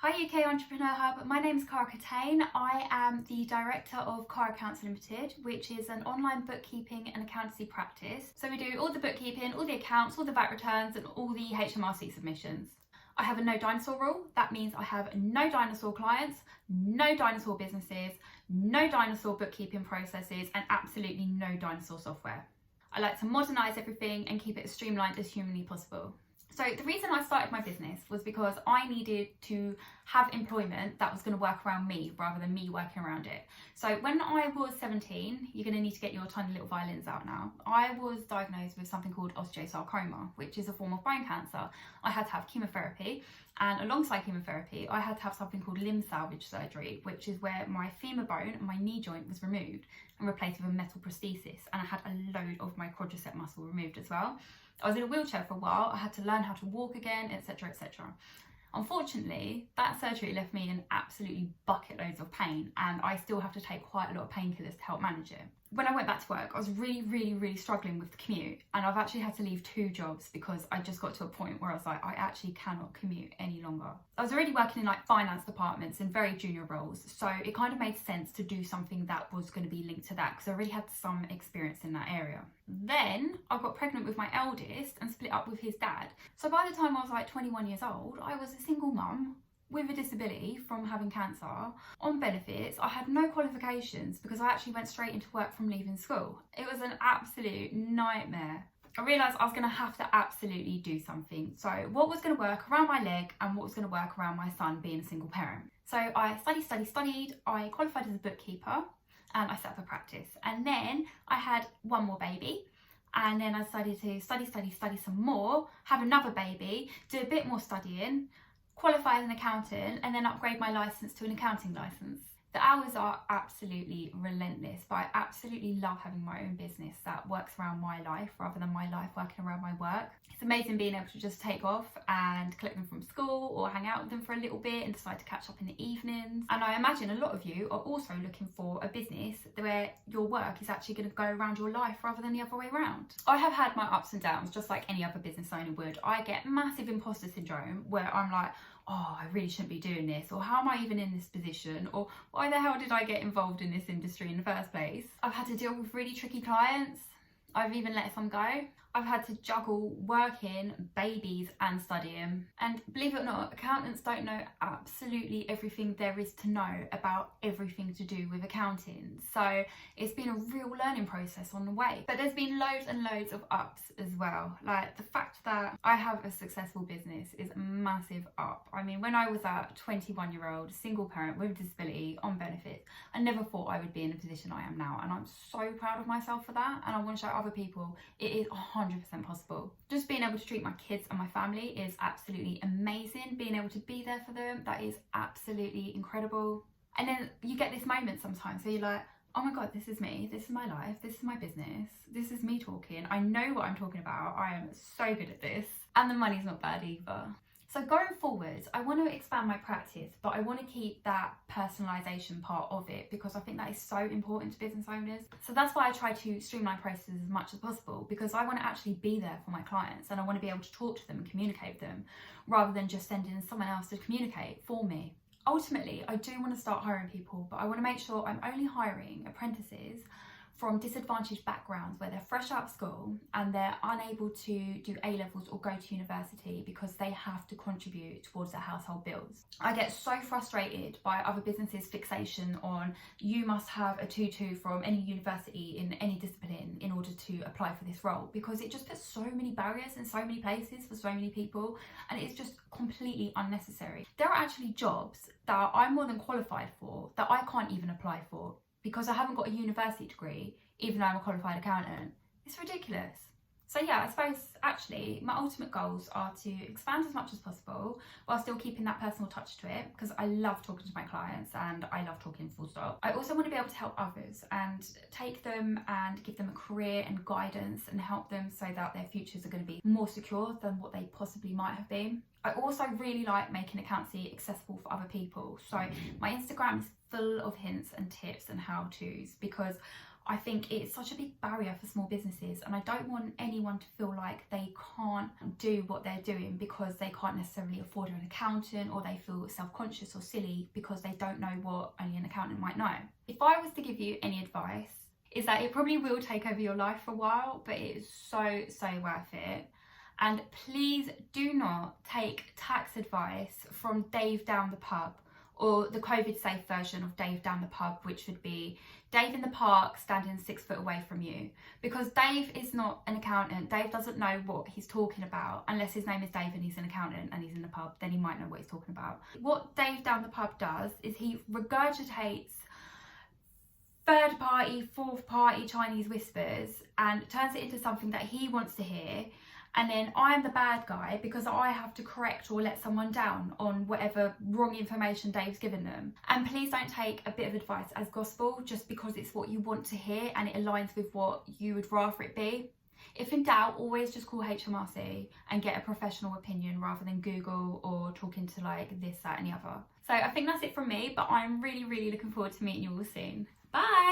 Hi UK Entrepreneur Hub, my name is Kara Curtayne. I am the director of Karaccounts Limited, which is an online bookkeeping and accountancy practice. So we do all the bookkeeping, all the accounts, all the VAT returns and all the HMRC submissions. I have a no dinosaur rule. That means I have no dinosaur clients, no dinosaur businesses, no dinosaur bookkeeping processes and absolutely no dinosaur software. I like to modernise everything and keep it as streamlined as humanly possible. So the reason I started my business was because I needed to have employment that was going to work around me rather than me working around it. So when I was 17, you're going to need to get your tiny little violins out now. I was diagnosed with something called osteosarcoma, which is a form of bone cancer. I had to have chemotherapy, and alongside chemotherapy, I had to have something called limb salvage surgery, which is where my femur bone and my knee joint was removed and replaced with a metal prosthesis, and I had a load of my quadricep muscle removed as well. I was in a wheelchair for a while. I had to learn how to walk again, etc, etc. Unfortunately, that surgery left me in absolutely bucket loads of pain, and I still have to take quite a lot of painkillers to help manage it. When I went back to work, I was really struggling with the commute, and I've actually had to leave 2 jobs because I just got to a point where I was like, I actually cannot commute any longer. I was already working in like finance departments in very junior roles, so it kind of made sense to do something that was going to be linked to that because I already had some experience in that area. Then I got pregnant with my eldest and split up with his dad. So by the time I was like 21 years old, I was a single mum with a disability from having cancer, on benefits. I had no qualifications because I actually went straight into work from leaving school. It was an absolute nightmare. I realised I was going to have to absolutely do something. So what was going to work around my leg and what was going to work around my son being a single parent. So I studied, I qualified as a bookkeeper and I set up a practice. And then I had one more baby. And then I decided to study some more, have another baby, do a bit more studying, qualify as an accountant and then upgrade my license to an accounting license. The hours are absolutely relentless, but I absolutely love having my own business that works around my life rather than my life working around my work. It's amazing being able to just take off and collect them from school or hang out with them for a little bit and decide to catch up in the evenings. And I imagine a lot of you are also looking for a business where your work is actually going to go around your life rather than the other way around. I have had my ups and downs just like any other business owner would. I get massive imposter syndrome where I'm like, oh, I really shouldn't be doing this, or how am I even in this position, or why the hell did I get involved in this industry in the first place? I've had to deal with really tricky clients. I've even let some go. I've had to juggle working, babies and studying. And believe it or not, accountants don't know absolutely everything there is to know about everything to do with accounting. So it's been a real learning process on the way. But there's been loads and loads of ups as well. Like the fact that I have a successful business is a massive up. I mean, when I was a 21-year-old single parent with a disability on benefits, I never thought I would be in the position I am now. And I'm so proud of myself for that. And I want to show other people it is 100% possible. Just being able to treat my kids and my family is absolutely amazing. Being able to be there for them, that is absolutely incredible. And then you get this moment sometimes where you're like, oh my God, this is me, this is my life, this is my business, this is me talking. I know what I'm talking about. I am so good at this. And the money's not bad either. So going forwards, I want to expand my practice, but I want to keep that personalisation part of it because I think that is so important to business owners. So that's why I try to streamline processes as much as possible, because I want to actually be there for my clients and I want to be able to talk to them and communicate with them rather than just sending someone else to communicate for me. Ultimately, I do want to start hiring people, but I want to make sure I'm only hiring apprentices from disadvantaged backgrounds where they're fresh out of school and they're unable to do A-levels or go to university because they have to contribute towards their household bills. I get so frustrated by other businesses' fixation on you must have a 2-2 from any university in any discipline in order to apply for this role, because it just puts so many barriers in so many places for so many people and it's just completely unnecessary. There are actually jobs that I'm more than qualified for that I can't even apply for because I haven't got a university degree, even though I'm a qualified accountant. It's ridiculous. So yeah, I suppose actually my ultimate goals are to expand as much as possible while still keeping that personal touch to it, because I love talking to my clients and I love talking full stop. I also want to be able to help others and take them and give them a career and guidance and help them so that their futures are going to be more secure than what they possibly might have been. I also really like making accountancy accessible for other people. So my Instagram is full of hints and tips and how-tos because I think it's such a big barrier for small businesses, and I don't want anyone to feel like they can't do what they're doing because they can't necessarily afford an accountant, or they feel self-conscious or silly because they don't know what only an accountant might know. If I was to give you any advice, is that it probably will take over your life for a while, but it is so worth it. And please do not take tax advice from Dave down the pub, or the COVID safe version of Dave down the pub, which would be Dave in the park standing 6 foot away from you. Because Dave is not an accountant. Dave doesn't know what he's talking about, unless his name is Dave and he's an accountant and he's in the pub, then he might know what he's talking about. What Dave down the pub does is he regurgitates third party, fourth party Chinese whispers and turns it into something that he wants to hear. And then I'm the bad guy because I have to correct or let someone down on whatever wrong information Dave's given them. And please don't take a bit of advice as gospel just because it's what you want to hear and it aligns with what you would rather it be. If in doubt, always just call HMRC and get a professional opinion rather than Google or talking to like this, that and the other. So I think that's it from me, but I'm really looking forward to meeting you all soon. Bye!